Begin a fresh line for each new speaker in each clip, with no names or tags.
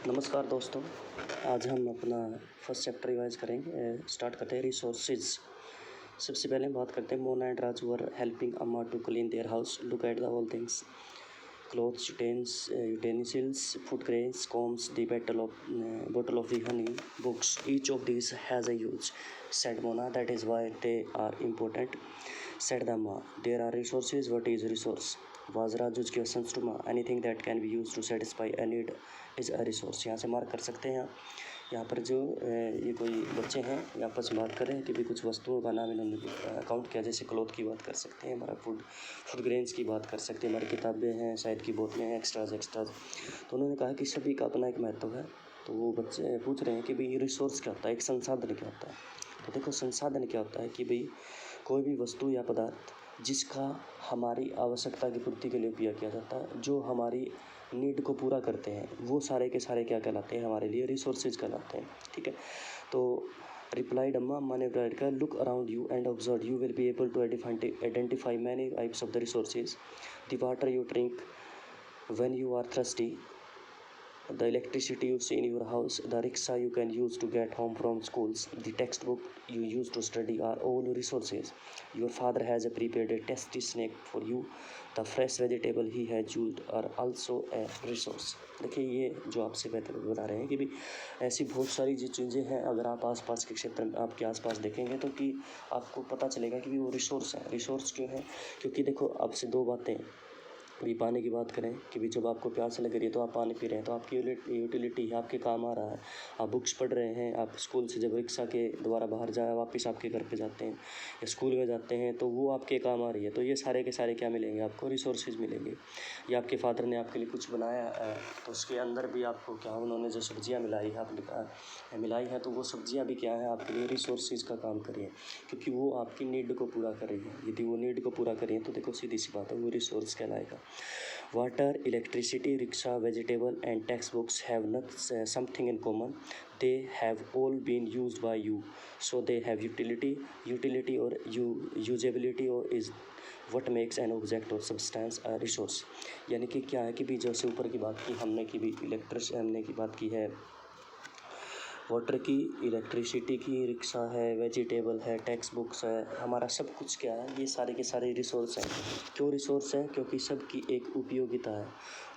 नमस्कार दोस्तों। आज हम अपना फर्स्ट चैप्टर रिवाइज करेंगे। स्टार्ट करते हैं रिसोर्सेज। सबसे पहले बात करते हैं Mona and Raju were helping Amma to clean their house. Look at the all things, clothes, utensils, food grains, combs, the bottle of the honey, books. Each of these has a use, said Mona. That is why they are important, said the Ma. There are resources. What is resource? Was Raju's questions to Ma. Anything that can be used to satisfy a need is a resource. यहाँ से mark कर सकते हैं। यहाँ पर जो ये कोई बच्चे हैं ये आपस में बात कर रहे हैं कि भी कुछ वस्तुओं का नाम इन्होंने अकाउंट किया। जैसे क्लॉथ की बात कर सकते हैं, हमारा फूड ग्रेन्स की बात कर सकते हैं, हमारी किताबें हैं, शायद की बोतलें हैं, एक्स्ट्राज। तो उन्होंने कहा कि सभी का अपना एक महत्व है। तो वो बच्चे पूछ रहे हैं कि भाई रिसोर्स क्या होता है, एक संसाधन क्या होता है। तो देखो संसाधन क्या होता है कि भाई कोई भी वस्तु या पदार्थ जिसका हमारी आवश्यकता की पूर्ति के लिए उपयोग किया जाता है, जो हमारी नीड को पूरा करते हैं, वो सारे के सारे क्या कहलाते हैं, हमारे लिए रिसोर्सेज कहलाते हैं। ठीक है। तो रिप्लाइड अम्मा ने रिप्लाइड का look around you and observe, you will be able to identify many types of the resources. The water you drink when you are thirsty, the electricity you see in your house, the rickshaw you can use to get home from schools, the textbook you use to study are all resources. Your father has prepared a tasty snack for you. The fresh vegetable he has used are also a resource. देखिए ये जो आपसे बता रहे हैं कि भी ऐसी बहुत सारी जो चीज़ें हैं, अगर आप आसपास के क्षेत्र में आपके आसपास देखेंगे तो कि आपको पता चलेगा कि भी वो रिसोर्स है। रिसोर्स क्यों है? क्योंकि देखो आपसे दो बातें, अभी पानी की बात करें कि भी जब आपको प्यास लग रही है तो आप पानी पी रहे हैं, तो आपकी यूटिलिटी है, आपके काम आ रहा है। आप बुक्स पढ़ रहे हैं, आप स्कूल से जब रिक्शा के द्वारा बाहर जाए वापस आपके घर पे जाते हैं या स्कूल में जाते हैं तो वो आपके काम आ रही है। तो ये सारे के सारे क्या मिलेंगे आपको? रिसोर्सेज मिलेंगे। या आपके फादर ने आपके लिए कुछ बनाया तो उसके अंदर भी आपको क्या, उन्होंने जो सब्जियाँ मिलाई है तो वो सब्जियाँ भी क्या है आपके लिए रिसोर्सेज का काम कर रही हैं, क्योंकि वो आपकी नीड को पूरा कर रही है। यदि वो नीड को पूरा कर रही है तो देखो सीधी सी बात है, वो रिसोर्स कहलाएगा। Water, electricity, rickshaw, vegetable and textbooks have something in common. They have all been used by you, so they have utility. Utility or usability or is what makes an object or substance a resource. यानी कि क्या है कि भी जैसे ऊपर की बात की हमने कि भी हमने की बात की है वाटर की, इलेक्ट्रिसिटी की, रिक्शा है, वेजिटेबल है, टेक्स्ट बुक्स है, हमारा सब कुछ क्या है, ये सारे के सारे रिसोर्स हैं। क्यों रिसोर्स हैं? क्योंकि सबकी एक उपयोगिता है।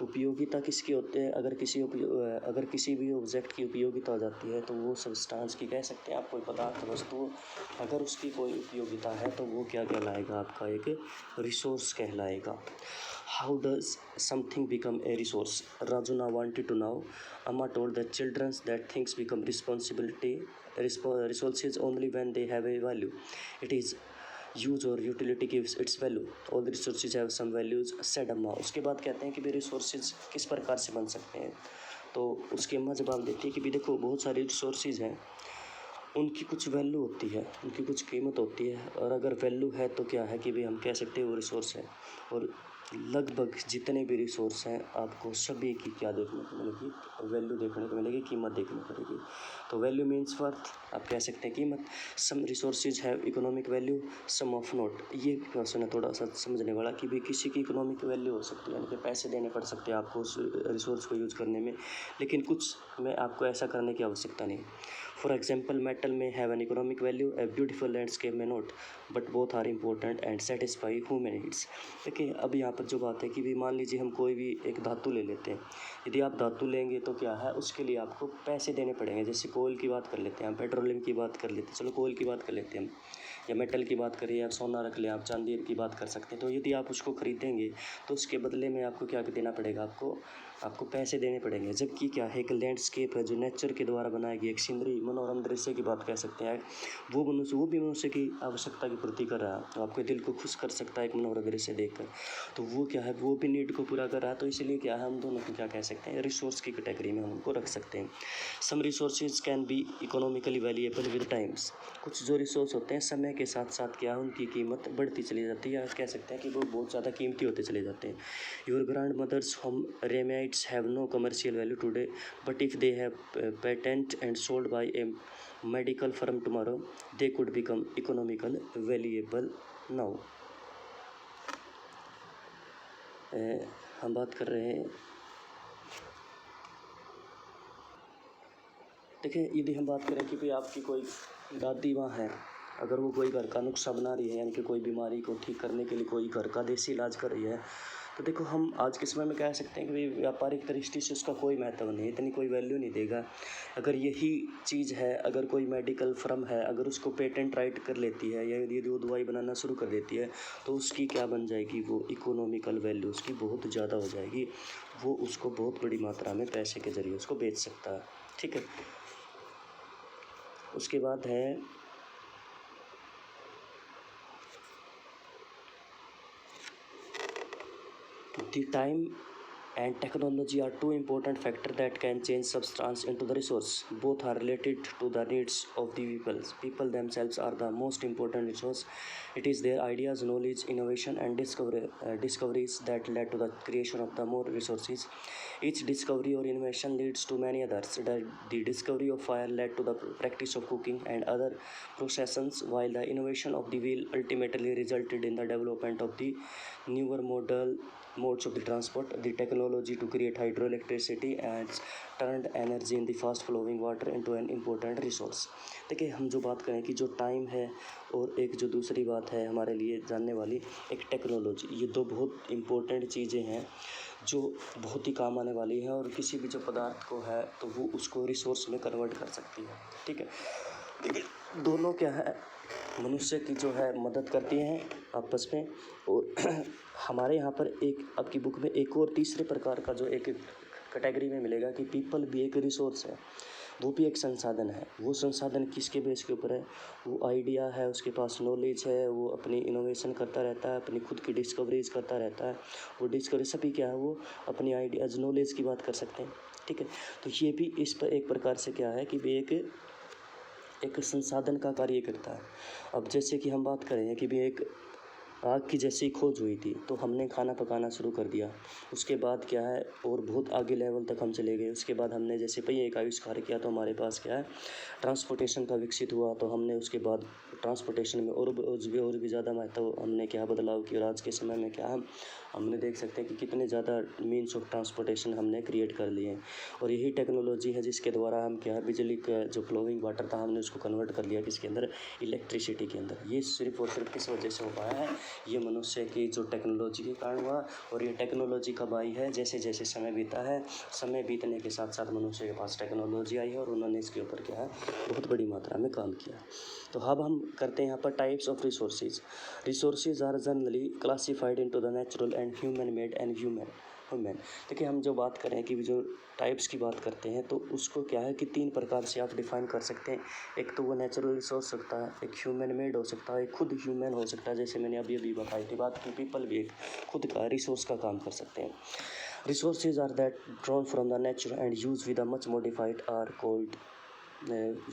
उपयोगिता किसकी होती है? अगर किसी भी ऑब्जेक्ट की उपयोगिता हो जाती है तो वो सब्सटेंस की कह सकते हैं आप, कोई पदार्थ वस्तु अगर उसकी कोई उपयोगिता है तो वो क्या कहलाएगा? आपका एक रिसोर्स कहलाएगा। How does something become a resource? Rajuna wanted to know. Amma told the children that things become resources only when they have a value. It is use or utility gives its value. All the resources have some values, said Amma. उसके बाद कहते हैं कि भी resources किस प्रकार से बन सकते हैं। तो उसकी अम्मा जवाब देती है कि भी देखो बहुत सारे रिसोर्सेज हैं, उनकी कुछ वैल्यू होती है, उनकी कुछ कीमत होती है, और अगर वैल्यू है तो क्या है कि भी हम कह सकते हैं वो रिसोर्स है। और लगभग जितने भी रिसोर्स हैं आपको सभी की क्या देखने को मिलेगी? वैल्यू देखने को मिलेगी, कीमत देखने को मिलेगी। तो वैल्यू मीन्स वर्थ, आप कह सकते हैं कीमत। Some resources have economic value, some of not. ये क्वेश्चन है थोड़ा सा समझने वाला कि भी किसी की इकोनॉमिक वैल्यू हो सकती है, यानी कि पैसे देने पड़ सकते हैं आपको उस रिसोर्स को यूज़ करने में, लेकिन कुछ में आपको ऐसा करने की आवश्यकता नहीं। For example metal may have an economic value, a beautiful landscape may not, but both are important and satisfy human needs. देखिए अब यहाँ पर जो बात है कि भी मान लीजिए हम कोई भी एक धातु ले लेते हैं। यदि आप धातु लेंगे तो क्या है उसके लिए आपको पैसे देने पड़ेंगे। जैसे कोयल की बात कर लेते हैं हम, पेट्रोलियम की बात कर लेते हैं, चलो कोयल की बात कर लेते हैं हम, या मेटल की बात करें, या सोना रख लें, आप चांदी की बात कर सकते हैं। तो यदि आप उसको ख़रीदेंगे तो उसके बदले में आपको क्या देना पड़ेगा? आपको पैसे देने पड़ेंगे। जबकि क्या है एक लैंडस्केप है जो नेचर के द्वारा बनाई गई एक सीनरी मनोरम दृश्य की बात कह सकते हैं, वो भी मनुष्य की आवश्यकता की पूर्ति कर रहा है, तो आपके दिल को खुश कर सकता है एक मनोरम दृश्य देखकर। तो वो क्या है, वो भी नीड को पूरा कर रहा है। तो इसलिए क्या है हम दोनों को क्या कह सकते हैं, रिसोर्स की कैटेगरी में हम उनको रख सकते हैं। Some resources can be economically valuable with times. कुछ जो रिसोर्स होते हैं समय के साथ साथ क्या है उनकी कीमत बढ़ती चली जाती है, या कह सकते हैं कि वो बहुत ज़्यादा कीमती होते चले जाते हैं। Your grandmother's home remedies have no commercial value today, but if they have patent and sold by a medical firm tomorrow, they could become economical valuable now. हम बात कर रहे हैं देखिए, यदि हम बात करें कि भाई आपकी कोई दादी माँ है, अगर वो कोई घर का नुस्खा बना रही है, यानी कि कोई बीमारी को ठीक करने के लिए कोई घर का देसी इलाज कर रही है, तो देखो हम आज के समय में कह सकते हैं कि भाई व्यापारिक दृष्टि से उसका कोई महत्व नहीं, इतनी कोई वैल्यू नहीं देगा। अगर यही चीज़ है, अगर कोई मेडिकल फर्म है, अगर उसको पेटेंट राइट कर लेती है या यदि वो दवाई बनाना शुरू कर देती है, तो उसकी क्या बन जाएगी, वो इकोनॉमिकल वैल्यू उसकी बहुत ज़्यादा हो जाएगी। वो उसको बहुत बड़ी मात्रा में पैसे के ज़रिए उसको बेच सकता है। ठीक है, उसके बाद है the time and technology are two important factors that can change substance into the resource. Both are related to the needs of the people. People themselves are the most important resource. It is their ideas, knowledge, innovation, and discoveries that led to the creation of the more resources. Each discovery or innovation leads to many others. The discovery of fire led to the practice of cooking and other processes, while the innovation of the wheel ultimately resulted in the development of the newer modes of the transport. The technology to create hydroelectricity has turned energy in the fast flowing water into an important resource. देखिए, हम जो बात करें कि जो time है और एक जो दूसरी बात है हमारे लिए जानने वाली एक टेक्नोलॉजी, ये दो बहुत इम्पोर्टेंट चीज़ें हैं जो बहुत ही काम आने वाली हैं, और किसी भी जो पदार्थ को है तो वो उसको रिसोर्स में कन्वर्ट कर सकती है। ठीक है, देखिए दोनों क्या है, मनुष्य की जो है मदद करती हैं आपस में। और हमारे यहाँ पर एक आपकी बुक में एक और तीसरे प्रकार का जो एक कैटेगरी में मिलेगा कि पीपल भी एक रिसोर्स है, वो भी एक संसाधन है। वो संसाधन किसके बेस के ऊपर है, वो आइडिया है, उसके पास नॉलेज है, वो अपनी इनोवेशन करता रहता है, अपनी खुद की डिस्कवरीज करता रहता है। वो डिस्कवरी सभी क्या है, वो अपनी आइडियाज़ नॉलेज की बात कर सकते हैं। ठीक है, तो ये भी इस पर एक प्रकार से क्या है कि भी एक संसाधन का कार्य करता है। अब जैसे कि हम बात करें कि भी एक आग की जैसी खोज हुई थी तो हमने खाना पकाना शुरू कर दिया, उसके बाद क्या है और बहुत आगे लेवल तक हम चले गए। उसके बाद हमने जैसे पहिए का आविष्कार किया तो हमारे पास क्या है ट्रांसपोर्टेशन का विकसित हुआ, तो हमने उसके बाद ट्रांसपोर्टेशन में और भी ज़्यादा महत्व हमने क्या बदलाव किया। और आज के समय में क्या हमने देख सकते हैं कि कितने ज़्यादा मीन्स ऑफ ट्रांसपोर्टेशन हमने क्रिएट कर लिए हैं, और यही टेक्नोलॉजी है जिसके द्वारा हम क्या बिजली का जो फ्लोइंग वाटर था हमने उसको कन्वर्ट कर लिया किसके अंदर, इलेक्ट्रिसिटी के अंदर। ये सिर्फ और सिर्फ किस वजह से हो पाया है, ये मनुष्य की जो टेक्नोलॉजी के कारण हुआ। और ये टेक्नोलॉजी कब आई है, जैसे जैसे समय बीता है, समय बीतने के साथ साथ मनुष्य के पास टेक्नोलॉजी आई है और उन्होंने इसके ऊपर क्या है बहुत बड़ी मात्रा में काम किया। तो अब हम करते हैं यहाँ पर types of resources. Resources are generally classified into the natural and human made and human. देखिए, हम जो बात करें कि जो टाइप्स की बात करते हैं तो उसको क्या है कि तीन प्रकार से आप डिफाइन कर सकते हैं। एक तो वो नेचुरल रिसोर्स सकता है, एक ह्यूमन मेड हो सकता है, एक खुद ह्यूमन हो सकता है। जैसे मैंने अभी बताई थी बात कि पीपल भी एक खुद का रिसोर्स का काम कर सकते हैं। Resources are that drawn from the nature and use with much modified are called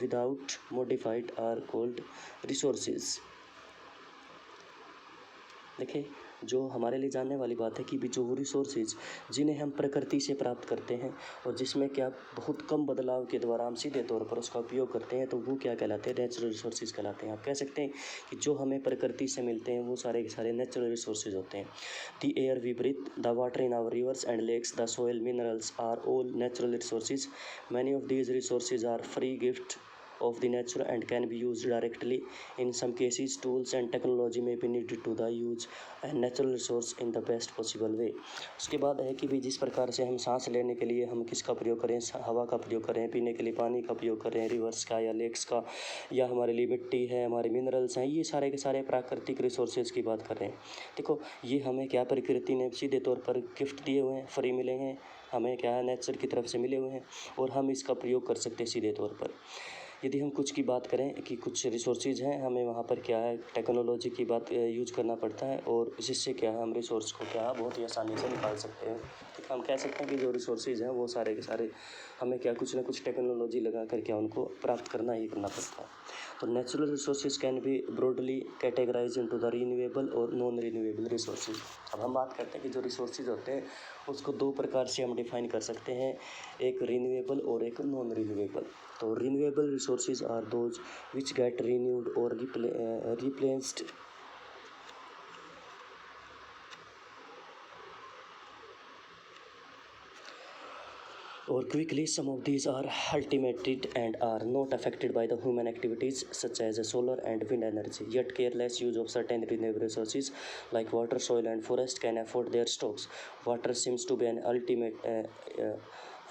without modified are called resources. देखिए, जो हमारे लिए जानने वाली बात है कि भी जो रिसोर्सेज जिन्हें हम प्रकृति से प्राप्त करते हैं और जिसमें क्या बहुत कम बदलाव के द्वारा हम सीधे तौर पर उसका उपयोग करते हैं, तो वो क्या कहलाते हैं, नेचुरल रिसोर्सेज कहलाते हैं। आप कह सकते हैं कि जो हमें प्रकृति से मिलते हैं वो सारे के सारे नेचुरल रिसोर्सेज होते हैं। The air we breathe, the water in our rivers and lakes, the soil, minerals are all natural resources. Many of these resources are free gift of the nature and can be used directly. In some cases, tools and technology may be needed to the use a natural resource in the best possible way. उसके बाद है कि भी जिस प्रकार से हम सांस लेने के लिए हम किसका प्रयोग करें, हवा का प्रयोग करें, पीने के लिए पानी का प्रयोग करें, रिवर्स का या लेक्स का, या हमारे लिए मिट्टी है, हमारे मिनरल्स हैं, ये सारे के सारे प्राकृतिक रिसोर्सेज की बात कर रहे हैं। देखो, ये हमें क्या प्रकृति ने सीधे तौर पर गिफ्ट दिए हुए हैं, फ्री मिले हैं, हमें क्या है नेचर की तरफ से मिले हुए हैं और हम इसका प्रयोग कर सकते हैं सीधे तौर पर। यदि हम कुछ की बात करें कि कुछ रिसोर्सेज हैं, हमें वहाँ पर क्या है टेक्नोलॉजी की बात यूज करना पड़ता है और जिससे क्या है हम रिसोर्स को क्या है बहुत ही आसानी से निकाल सकते हैं। हम कह सकते हैं कि जो रिसोर्सेज हैं वो सारे के सारे हमें क्या कुछ ना कुछ टेक्नोलॉजी लगा कर क्या उनको प्राप्त करना ही करना पड़ता है। तो natural resources can be broadly categorise into the renewable और नॉन रीन्यूएबल रिसोर्सेज। अब हम बात करते हैं कि जो रिसोर्सेज होते हैं उसको दो प्रकार से हम डिफाइन कर सकते हैं, एक रीन्यूएबल और एक नॉन रीन्यूएबल। तो renewable resources are those which get renewed और replaced or quickly. Some of these are ultimated and are not affected by the human activities such as solar and wind energy. Yet careless use of certain renewable resources like water, soil and forest can afford their stocks. Water seems to be an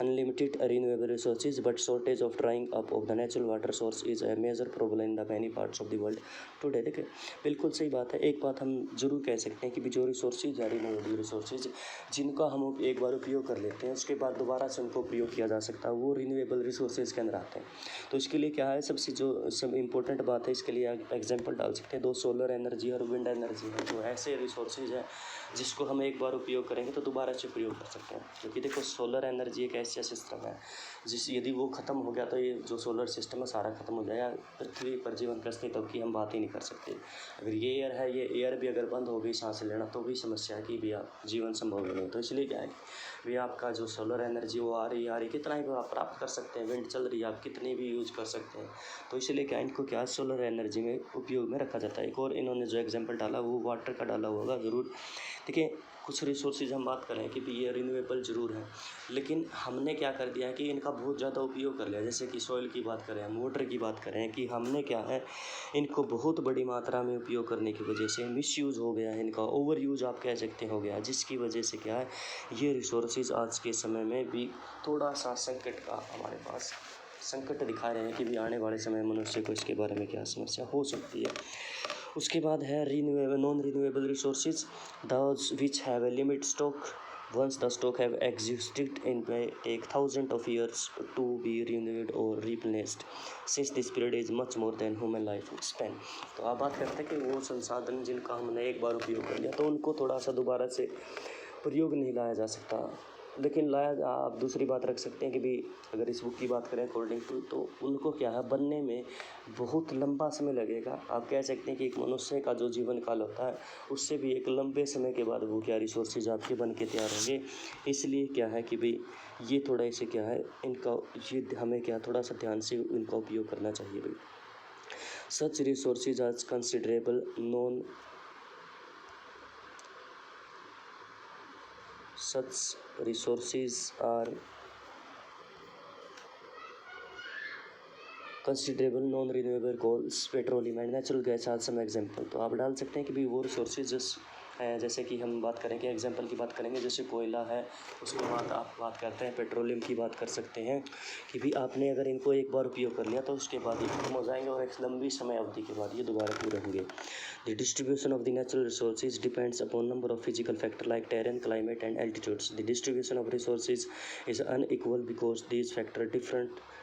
unlimited renewable resources, but shortage of drying up of the natural water source is a major problem in the many parts of the world today. देखिए बिल्कुल सही बात है। एक बात हम जरूर कह सकते हैं कि भी जो रिसोर्सेज है रिन्यूएबल रिसोर्सेज जिनका हम एक बार उपयोग कर लेते हैं उसके बाद दोबारा से उनको उपयोग किया जा सकता है, वो रिन्यूएबल रिसोर्सेज के अंदर आते हैं। तो इसके लिए क्या है, सबसे जो सब इम्पोर्टेंट बात है, इसके लिए एग्जाम्पल डाल सकते हैं, दो सोलर एनर्जी और विंड एनर्जी है, जो ऐसे रिसोर्सेज है जिसको हम एक बार उपयोग करेंगे तो दोबारा से प्रयोग कर सकते हैं। क्योंकि देखो सोलर एनर्जी एक ऐसा सिस्टम है जिस यदि वो ख़त्म हो गया तो ये जो सोलर सिस्टम है सारा ख़त्म हो जाएगा, पृथ्वी पर जीवन के अस्तित्व की हम बात ही नहीं कर सकते। अगर ये एयर है, ये एयर भी अगर बंद हो गई सांस लेना तो भी समस्या है कि भैया जीवन संभव नहीं। तो इसलिए क्या है भैया आपका जो सोलर एनर्जी वो आ रही कितना ही आप प्राप्त कर सकते हैं, विंड चल रही है आप कितनी भी यूज कर सकते हैं। तो इसलिए क्या इनको क्या सोलर एनर्जी में उपयोग में रखा जाता है। एक और इन्होंने जो एग्जाम्पल डाला वो वाटर का डाला होगा ज़रूर। देखिए कुछ रिसोर्सेज हम बात करें कि भी ये रिन्यूएबल ज़रूर है, लेकिन हमने क्या कर दिया है कि इनका बहुत ज़्यादा उपयोग कर लिया। जैसे कि सॉइल की बात करें, हम वाटर की बात करें कि हमने क्या है इनको बहुत बड़ी मात्रा में उपयोग करने की वजह से मिसयूज़ हो गया है, इनका ओवर यूज़ आप कह सकते हो गया, जिसकी वजह से क्या है ये रिसोर्सेज आज के समय में भी थोड़ा सा संकट का हमारे पास संकट दिखा रहे हैं कि भी आने वाले समय मनुष्य को इसके बारे में क्या समस्या हो सकती है। उसके बाद है renewable non renewable resources those which have a limit stock once the stock have existed in may take thousands of years to be renewed or replenished since this period is much more than human life span। तो आप बात करते हैं कि वो संसाधन जिनका हमने एक बार उपयोग कर लिया तो उनको थोड़ा सा दोबारा से प्रयोग नहीं लाया जा सकता, लेकिन लाया आप दूसरी बात रख सकते हैं कि भी अगर इस बुक की बात करें अकॉर्डिंग टू तो उनको क्या है बनने में बहुत लंबा समय लगेगा। आप कह सकते हैं कि एक मनुष्य का जो जीवन काल होता है उससे भी एक लंबे समय के बाद वो क्या रिसोर्सेज आपके बन के तैयार होंगे। इसलिए क्या है कि भाई ये थोड़ा इसे क्या है इनका ये हमें क्या थोड़ा सा ध्यान से इनका उपयोग करना चाहिए भाई। Such resources are considerable non such resources are considerable non-renewable coals, petroleum and natural gas are some example। तो आप डाल सकते हैं कि भी वो रिसोर्सेज हैं, जैसे कि हम बात करेंगे एग्जांपल की बात करेंगे जैसे कोयला है, उसके बाद आप बात करते हैं पेट्रोलियम की बात कर सकते हैं कि भी आपने अगर इनको एक बार उपयोग कर लिया तो उसके बाद ये खत्म हो जाएंगे और एक लंबी समय अवधि के बाद ये दोबारा पूरे होंगे। The distribution of the natural resources depends upon number of physical factors like terrain, climate and altitudes. The distribution of resources is unequal because these factors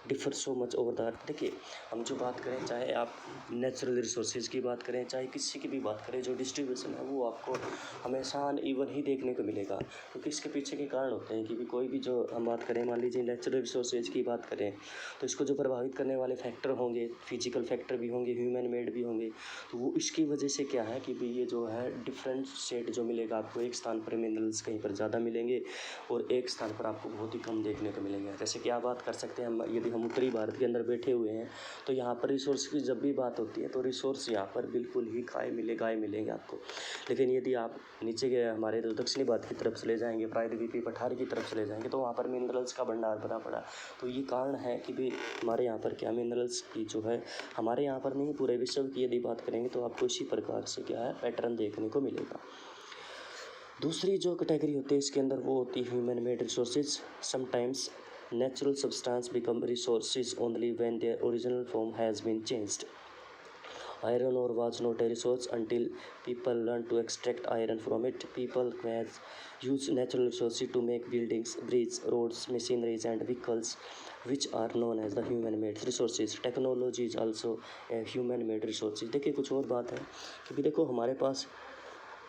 differ so much over the earth। देखिए हम जो बात करें चाहे आप natural resources की बात करें चाहे किसी की भी बात करें, जो डिस्ट्रीब्यूशन है वो आपको हमेशा अनइवन ही देखने को मिलेगा। क्योंकि इसके पीछे के कारण होते हैं कि भी कोई भी जो हम बात करें मान लीजिए नेचुरल रिसोर्सेज की बात करें तो इसको जो प्रभावित करने वाले फैक्टर होंगे, फिजिकल फैक्टर भी होंगे, ह्यूमन मेड भी होंगे, तो वो इसकी वजह से क्या है कि भी ये जो है डिफरेंट सेट जो मिलेगा आपको, एक स्थान पर मिनरल्स कहीं पर ज़्यादा मिलेंगे और एक स्थान पर आपको बहुत ही कम देखने को मिलेंगे। जैसे कि आप बात कर सकते हैं हम यदि हम उत्तरी भारत के अंदर बैठे हुए हैं तो यहाँ पर रिसोर्स की जब भी बात होती है तो रिसोर्स यहाँ पर बिल्कुल ही गाय मिलेंगे आपको। लेकिन यदि आप नीचे के हमारे दक्षिणी भारत की तरफ चले जाएंगे, प्रायद्वीपीय पठार की तरफ चले जाएंगे तो वहाँ पर मिनरल्स का भंडार भरा पड़ा। तो ये कारण है कि भी हमारे यहाँ पर क्या मिनरल्स की जो है हमारे यहाँ पर नहीं पूरे विश्व की यदि बात करेंगे तो आपको इसी प्रकार से क्या है पैटर्न देखने को मिलेगा। दूसरी जो कैटेगरी होती है इसके अंदर वो होती है human made resources. Sometimes natural substance become resources only when their original form has been changed. Iron ore was not a resource until people learned to extract iron from it. People have used natural resources to make buildings, bridges, roads, machineries and vehicles which are known as the human made resources. Technology is also a human made resources। देखिए कुछ और बात है कि भी देखो हमारे पास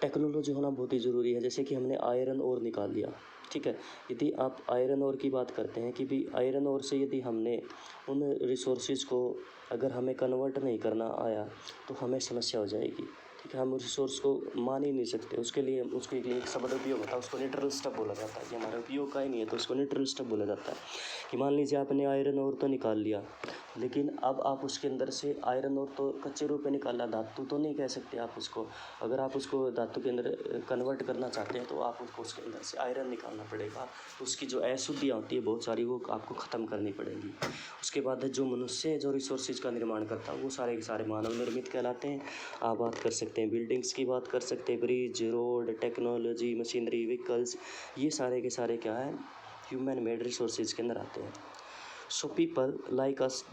technology होना बहुत ही ज़रूरी है। जैसे कि हमने आयरन ओर निकाल लिया, ठीक है, यदि आप आयरन ओर की बात करते हैं कि भी आयरन ओर से यदि हमने उन रिसोर्सेज को अगर हमें कन्वर्ट नहीं करना आया तो हमें समस्या हो जाएगी। ठीक है, हम रिसोर्स को मान ही नहीं सकते, उसके लिए उसके लिए एक शब्द उपयोग होता है, उसको न्यूट्रल स्टेप बोला जाता है कि हमारे उपयोग का ही नहीं है तो उसको न्यूट्रल स्टेप बोला जाता है। कि मान लीजिए आपने आयरन ओर तो निकाल लिया, लेकिन अब आप उसके अंदर से आयरन और तो कच्चे रूप में निकाला, धातु तो नहीं कह सकते आप उसको। अगर आप उसको धातु के अंदर कन्वर्ट करना चाहते हैं तो आप उसको उसके अंदर से आयरन निकालना पड़ेगा। तो उसकी जो अशुद्धियाँ होती है बहुत सारी, वो आपको ख़त्म करनी पड़ेगी। उसके बाद जो मनुष्य जो रिसोर्सेज का निर्माण करता है वो सारे के सारे मानव निर्मित कहलाते हैं। आप बात कर सकते हैं बिल्डिंग्स की, बात कर सकते हैं bridge, road, technology, machinery, vehicles, ये सारे के सारे क्या है, ह्यूमन मेड रिसोर्सेज के अंदर आते हैं। So people like us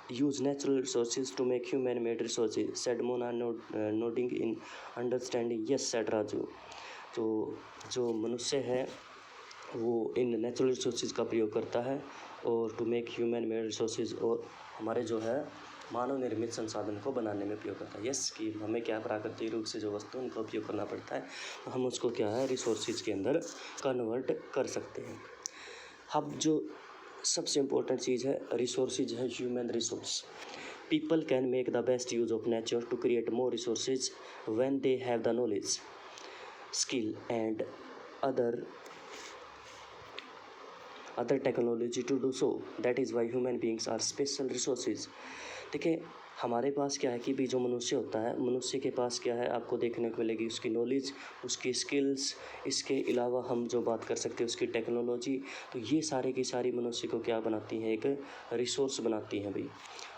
use natural resources to make human-made resources, said Mona, nodding in understanding. Yes, said Raju. तो जो मनुष्य है वो इन नेचुरल रिसोर्सेज का प्रयोग करता है और to make human made resources, और हमारे जो है मानव निर्मित संसाधन को बनाने में उपयोग करता है। यस, कि हमें क्या प्राकृतिक रूप से जो वस्तु उनका उपयोग करना पड़ता है, तो हम उसको क्या है रिसोर्सेज के अंदर कन्वर्ट कर सकते हैं। अब जो सबसे इम्पोर्टेंट चीज़ है रिसोर्सेज है human resource. People can make the best use of nature to create more resources when they have the knowledge, skill and other technology to do so. That is why human beings are special resources. देखिए हमारे पास क्या है कि भी जो मनुष्य होता है, मनुष्य के पास क्या है आपको देखने को मिलेगी उसकी नॉलेज, उसकी स्किल्स, इसके अलावा हम जो बात कर सकते हैं उसकी टेक्नोलॉजी। तो ये सारे की सारी मनुष्य को क्या बनाती हैं, एक रिसोर्स बनाती हैं भाई।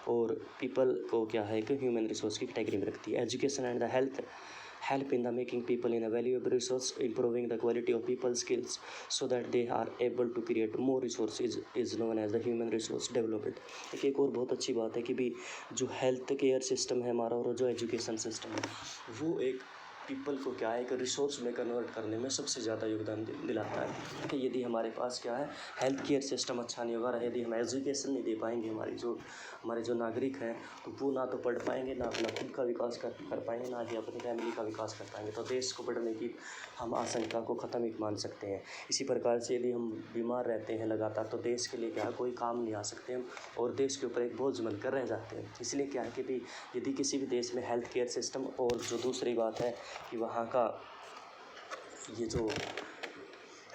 और पीपल को क्या है एक ह्यूमन रिसोर्स की कैटेगरी में रखती है। Education and the health help in the making people in a valuable resource, improving the quality of people's skills so that they are able to create more resources is known as the human resource development। एक और बहुत अच्छी बात है कि भी जो health care system है हमारा और जो एजुकेशन सिस्टम है वो एक पीपल को क्या है एक रिसोर्स में कन्वर्ट करने में सबसे ज़्यादा योगदान दिलाता है। कि यदि हमारे पास क्या है हेल्थ केयर सिस्टम अच्छा नहीं होगा, यदि हम एजुकेशन नहीं दे पाएंगे, हमारे जो नागरिक हैं तो वो ना तो पढ़ पाएंगे, ना अपना खुद का विकास कर पाएंगे, ना ही अपनी फैमिली का विकास कर पाएंगे। तो देश को बढ़ने की हम आशंका को ख़त्म ही मान सकते हैं। इसी प्रकार से यदि हम बीमार रहते हैं लगातार तो देश के लिए क्या कोई काम नहीं आ सकते हम, और देश के ऊपर एक बोझ बनकर रह जाते हैं। इसलिए क्या है कि भी यदि किसी भी देश में हेल्थ केयर सिस्टम, और जो दूसरी बात है कि वहाँ का ये जो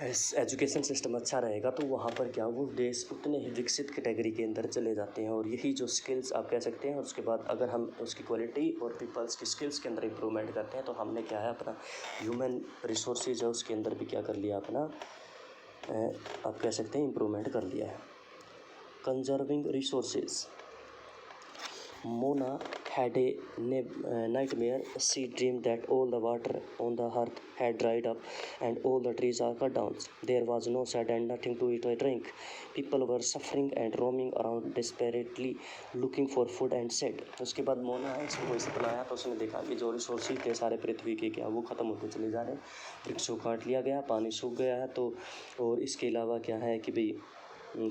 एजुकेशन सिस्टम अच्छा रहेगा तो वहाँ पर क्या वो देश उतने ही विकसित कैटेगरी के अंदर चले जाते हैं। और यही जो स्किल्स आप कह सकते हैं, उसके बाद अगर हम उसकी क्वालिटी और पीपल्स की स्किल्स के अंदर इम्प्रूवमेंट करते हैं तो हमने क्या है अपना ह्यूमन रिसोर्सेज है उसके अंदर भी क्या कर लिया अपना आप कह सकते हैं इम्प्रूवमेंट कर लिया है। Conserving resources. Mona had a nightmare. She dreamed that all the water on the earth had dried up and all the trees are cut down. There was no shade and nothing to eat or drink. People were suffering and roaming around desperately looking for food and said। उसके बाद मोना है इसको कोई सपना आया तो उसने देखा कि जो रिसोर्सेज थे सारे पृथ्वी के क्या वो ख़त्म होते चले जा रहे हैं, वृक्षों काट लिया गया, पानी सूख गया है, तो और इसके अलावा क्या है कि भाई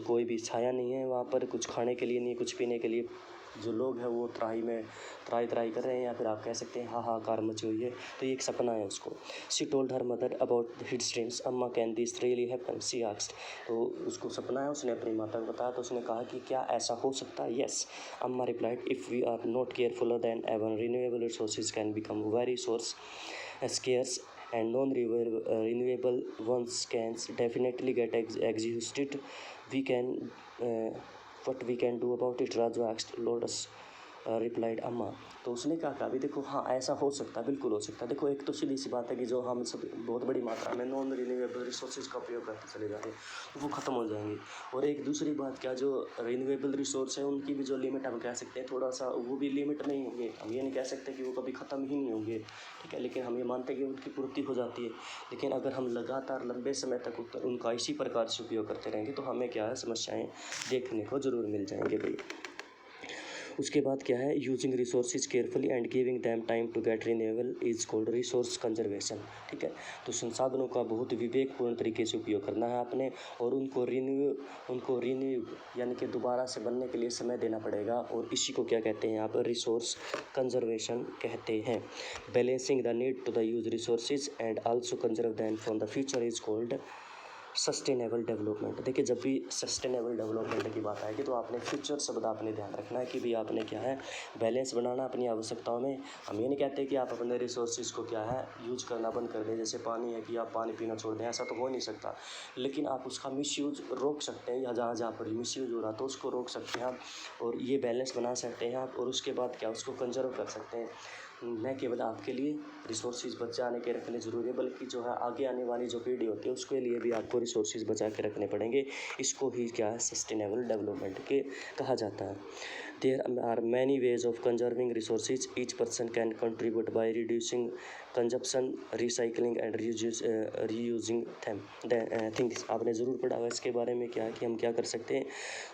कोई भी छाया नहीं है वहाँ पर, कुछ खाने के लिए नहीं, कुछ पीने के लिए। जो लोग हैं वो त्राही कर रहे हैं, या फिर आप कह सकते हैं हाहाकार मची हुई है। तो ये एक सपना है उसको। She told her mother about his dreams. Amma can this really happen, she asked. तो उसको सपना है, उसने अपनी माता को बताया तो उसने कहा कि क्या ऐसा हो सकता है। यस, अम्मा replied, if we are not careful then even renewable resources can become very source scarce and non-renewable ones can definitely get exhausted. We can what we can do about it, Raju asked. Lotus replied Amma। तो उसने क्या कहा, अभी देखो हाँ ऐसा हो सकता है, बिल्कुल हो सकता है। देखो एक तो सीधी सी बात है कि जो हम सब बहुत बड़ी मात्रा में नॉन रिन्यूएबल रिसोर्सेज का उपयोग करते चले जा रहे हैं तो वो ख़त्म हो जाएंगे। और एक दूसरी बात क्या, जो रिन्यूएबल रिसोर्स है उनकी भी जो लिमिट हम कह सकते हैं थोड़ा सा वो भी लिमिट नहीं होंगे। हम ये नहीं कह सकते कि वो कभी ख़त्म ही नहीं होंगे, ठीक है, लेकिन हम ये मानते हैं कि उनकी पूर्ति हो जाती है। लेकिन अगर हम लगातार लंबे समय तक उनका इसी प्रकार से उपयोग करते रहेंगे तो हमें क्या है समस्याएँ देखने को ज़रूर मिल जाएंगे भाई। उसके बाद क्या है, using resources carefully and giving them time to get renewable is called resource conservation. ठीक है, तो संसाधनों का बहुत विवेकपूर्ण तरीके से उपयोग करना है आपने, और उनको रिन्यू यानी कि दोबारा से बनने के लिए समय देना पड़ेगा, और इसी को क्या कहते हैं आप रिसोर्स कंजर्वेशन कहते हैं। Balancing the need to the use resources and also conserve them from the future is called sustainable development. देखिए, जब भी सस्टेनेबल डेवलपमेंट की बात आएगी तो आपने फ्यूचर शब्द आपने ध्यान रखना है कि भी आपने क्या है बैलेंस बनाना अपनी आवश्यकताओं में। हम ये नहीं कहते कि आप अपने रिसोर्सेज को क्या है यूज करना बंद कर दें, जैसे पानी है कि आप पानी पीना छोड़ दें, ऐसा तो हो नहीं सकता। लेकिन आप उसका मिसयूज रोक सकते हैं, या जहाँ जहाँ पर मिसयूज हो रहा तो उसको रोक सकते हैं आप, और ये बैलेंस बना सकते हैं आप, और उसके बाद क्या उसको कंजर्व कर सकते हैं। न केवल आपके लिए रिसोर्सेज बचाने के रखने ज़रूरी है, बल्कि जो है आगे आने वाली जो पीढ़ी होती है उसके लिए भी आपको रिसोर्सेज बचा के रखने पड़ेंगे। इसको ही क्या है सस्टेनेबल डेवलपमेंट के कहा जाता है। There are many ways of conserving resources, each person can contribute by reducing consumption, recycling and reusing things. आपने ज़रूर पढ़ा हुआ इसके बारे में क्या है कि हम क्या कर सकते हैं,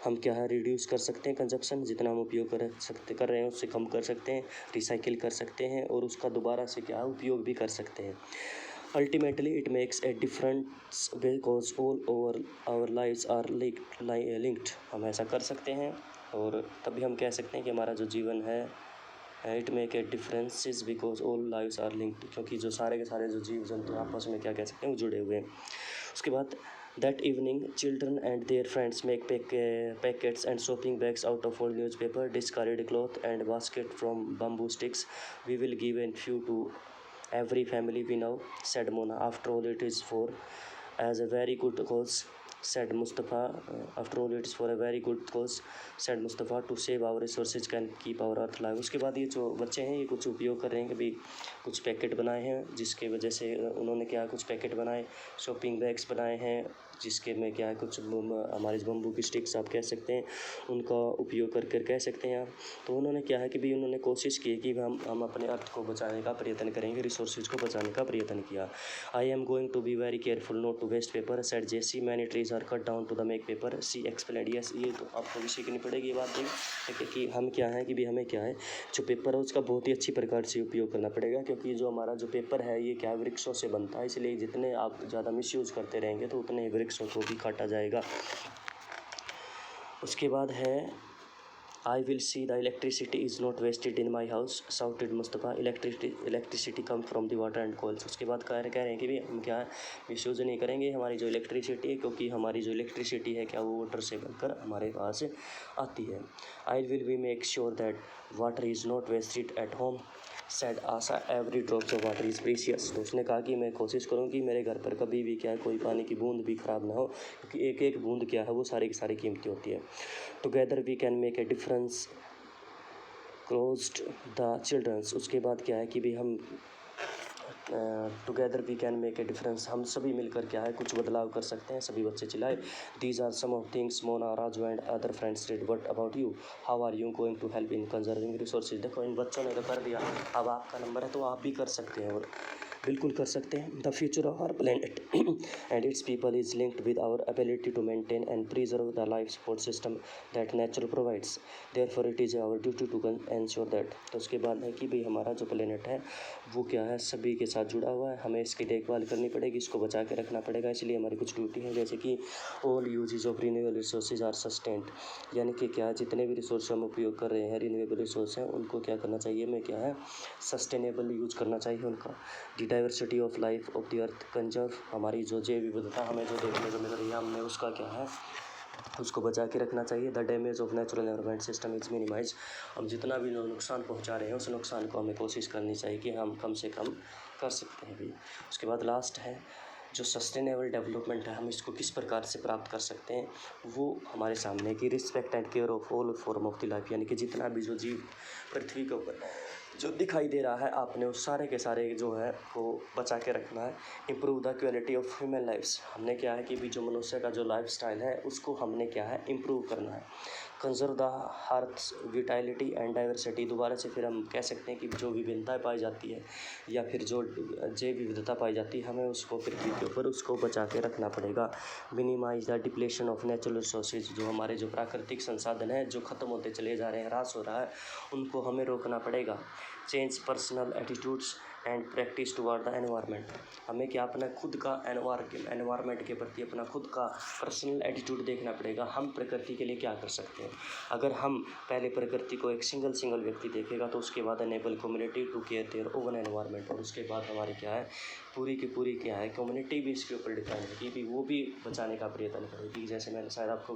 हम क्या है रिड्यूस कर सकते हैं कंजप्शन, जितना हम उपयोग कर रहे हैं उससे कम कर सकते हैं, रिसाइकिल कर सकते हैं, और उसका दोबारा से क्या उपयोग भी कर सकते हैं। Ultimately it makes a difference because all over our lives are linked. हम ऐसा कर सकते हैं और तभी हम कह सकते हैं कि हमारा जो जीवन है it make a differences because all lives are linked, क्योंकि जो सारे के सारे जो जीव जंतु आपस में क्या कह सकते हैं वो जुड़े हुए हैं। उसके बाद that evening children and their friends make packets and shopping bags out of old newspaper, discarded cloth and basket from bamboo sticks. We will give a few to every family we know, said Mona. After all, it is for as a very good cause, said Mustafa. After all, it is for a very good cause, said Mustafa. To save our resources can keep our earth alive. उसके बाद ये जो बच्चे हैं ये कुछ उपयोग कर रहे हैं, कभी कुछ पैकेट बनाए हैं जिसके वजह से उन्होंने क्या कुछ पैकेट बनाए, शॉपिंग बैग्स बनाए हैं जिसके में क्या है कुछ हमारे बम्बू की स्टिक्स आप कह सकते हैं उनका उपयोग कर कह सकते हैं आप। तो उन्होंने क्या है कि भी उन्होंने कोशिश की कि हम अपने अर्थ को बचाने का प्रयत्न करेंगे, रिसोर्सेज को बचाने का प्रयत्न किया। I am going to be very careful not to waste paper, said Jessie. Many trees are cut down to the make paper, she explained. Yes, ये तो आपको भी सीखनी पड़ेगी ये बात देखिए कि हम क्या है कि भी हमें क्या है जो पेपर है उसका बहुत ही अच्छी प्रकार से उपयोग करना पड़ेगा, क्योंकि जो हमारा जो पेपर है ये क्या वृक्षों से बनता है, इसलिए जितने आप ज़्यादा मिसयूज़ करते रहेंगे तो उतने ही वृक्षों को भी काटा जाएगा। उसके बाद है I will see the electricity is not wasted in my house, shouted Mustafa. Electricity come from the water and coals. उसके बाद कह रहे हैं कि भी हम क्या मिसयूज़ नहीं करेंगे हमारी जो इलेक्ट्रिसिटी है, क्योंकि हमारी जो इलेक्ट्रिसिटी है क्या वो वाटर से बनकर हमारे पास आती है। I will we make sure that water is not wasted at home, said Asa. Every drop of water is precious. तो उसने कहा कि मैं कोशिश करूँ कि मेरे घर पर कभी भी क्या है कोई पानी की बूंद भी ख़राब ना हो, क्योंकि एक एक बूंद क्या है वो सारी की सारी कीमती होती है। Together we can make a difference, closed the children's. उसके बाद क्या है कि भी हम together we can make a difference, हम सभी मिलकर क्या है कुछ बदलाव कर सकते हैं, सभी बच्चे चिल्लाए। These are some of things Mona, Raju and other friends did. What about you, how are you going to help in conserving resources. देखो इन बच्चों ने तो कर दिया, अब आपका नंबर है तो आप भी कर सकते हैं, और बिल्कुल कर सकते हैं। The future of our planet and its people is linked with our ability to maintain and preserve the life support system that nature provides, therefore it is our duty to ensure that. तो उसके बाद है कि भाई हमारा जो planet है वो क्या है सभी के साथ जुड़ा हुआ है, हमें इसकी देखभाल करनी पड़ेगी, इसको बचा के रखना पड़ेगा, इसलिए हमारी कुछ ड्यूटी है, जैसे कि all usages of renewable resources are sustained, यानी कि क्या जितने भी रिसोर्स हम उपयोग कर रहे हैं रिन्यूएबल रिसोर्स हैं उनको क्या करना चाहिए, हमें क्या है सस्टेनेबल यूज करना चाहिए उनका। The diversity of life of the earth conserve, हमारी जो जैव विविधता हमें जो देखने को मिल रही है हमने उसका क्या है उसको बचा के रखना चाहिए। The damage of natural environment system is minimise, हम जितना भी नुकसान पहुंचा रहे हैं उस नुकसान को हमें कोशिश करनी चाहिए कि हम कम से कम कर सकते हैं भी। उसके बाद लास्ट है जो सस्टेनेबल डेवलपमेंट है, हम इसको किस प्रकार से प्राप्त कर सकते हैं, वो हमारे सामने की respect and care of all form of the life, यानी कि जितना भी जो जीव पृथ्वी के ऊपर जो दिखाई दे रहा है आपने उस सारे के सारे जो है वो बचा के रखना है। Improve the quality of human lifes, हमने क्या है कि भी जो मनुष्य का जो लाइफ स्टाइल है उसको हमने क्या है इम्प्रूव करना है। Conserve the hearth vitality and diversity, दोबारा से फिर हम कह सकते हैं कि जो विभिन्नताएँ पाई जाती है या फिर जो जैव विविधता पाई जाती है हमें उसको पृथ्वी के ऊपर उसको बचा के रखना पड़ेगा। Minimise the depletion of natural resources, जो हमारे जो प्राकृतिक संसाधन हैं जो ख़त्म होते चले जा रहे हैं, ह्रास हो रहा है, उनको हमें रोकना पड़ेगा। Change personal attitudes and practice toward the environment, हमें क्या अपना खुद का एनवायरनमेंट के प्रति अपना खुद का पर्सनल एटीट्यूड देखना पड़ेगा, हम प्रकृति के लिए क्या कर सकते हैं। अगर हम पहले प्रकृति को एक सिंगल व्यक्ति देखेगा तो उसके बाद enable community to care their own environment, और उसके बाद हमारे क्या है पूरी की पूरी क्या है, कम्युनिटी भी इसके ऊपर डिपेंड है कि भी वो भी बचाने का प्रयत्न करेगी। जैसे मैंने शायद आपको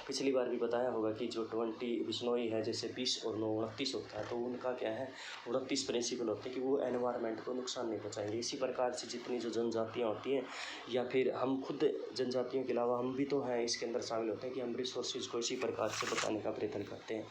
पिछली बार भी बताया होगा कि जो 20 बिश्नोई है, जैसे 20 और 9 29 होता है, तो उनका क्या है 29 प्रिंसिपल होते हैं कि वो एनवायरनमेंट को नुकसान नहीं पहुँचाएंगे। इसी प्रकार से जितनी जो जनजातियाँ होती हैं या फिर हम खुद जनजातियों के अलावा हम भी तो हैं इसके अंदर शामिल होते हैं कि हम रिसोर्सेज को इसी प्रकार से बचाने का प्रयत्न करते हैं।